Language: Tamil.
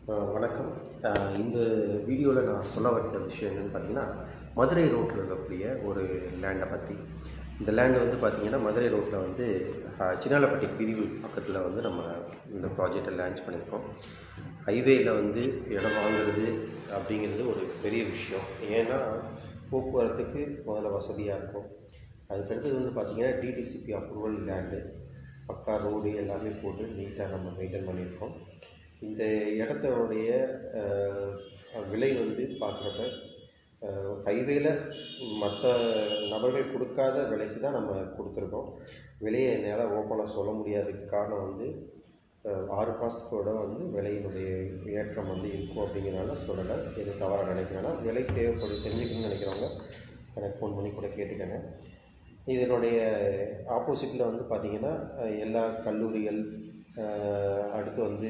வணக்கம். இந்த வீடியோவில் நான் சொல்ல வந்த விஷயம் என்னென்னு பார்த்தீங்கன்னா, மதுரை ரோட்டில் இருக்கக்கூடிய ஒரு லேண்டை பற்றி. இந்த லேண்டு வந்து பார்த்திங்கன்னா, மதுரை ரோட்டில் வந்து சின்னாலப்பட்டி பிரிவு பக்கத்தில் வந்து நம்ம இந்த ப்ராஜெக்டை லான்ச் பண்ணியிருக்கோம். ஹைவேயில் வந்து இடம் வாங்குறது அப்படிங்கிறது ஒரு பெரிய விஷயம். ஏன்னா போக்குவரத்துக்கு முதல்ல வசதியாக இருக்கும். அதுக்கடுத்தது வந்து பார்த்திங்கன்னா, டிடிசிபி அப்ரூவல் லேண்டு, பக்கா ரோடு எல்லாமே போட்டு நீட்டாக நம்ம மெயின்டைன் பண்ணியிருக்கோம். இந்த இடத்தோடைய விலை வந்து பார்க்குறப்ப ஹைவேல மற்ற நபர்கள் கொடுக்காத விலைக்கு தான் நம்ம கொடுத்துருக்கோம். விலையை என்னால் ஓப்பனாக சொல்ல முடியாததுக்கு காரணம் வந்து 6 மாதத்துக்கூட வந்து விலையினுடைய ஏற்றம் வந்து இருக்கும் அப்படிங்கிறனால சொல்லலை. எதுவும் தவறாக நினைக்கிறேன்னா, விலை தெரிஞ்சுக்கணும்னு நினைக்கிறவங்க எனக்கு ஃபோன் பண்ணி கூட கேட்டுக்கங்க. இதனுடைய ஆப்போசிட்டில் வந்து பார்த்திங்கன்னா, எல்லா கல்லூரிகள், அடுத்து வந்து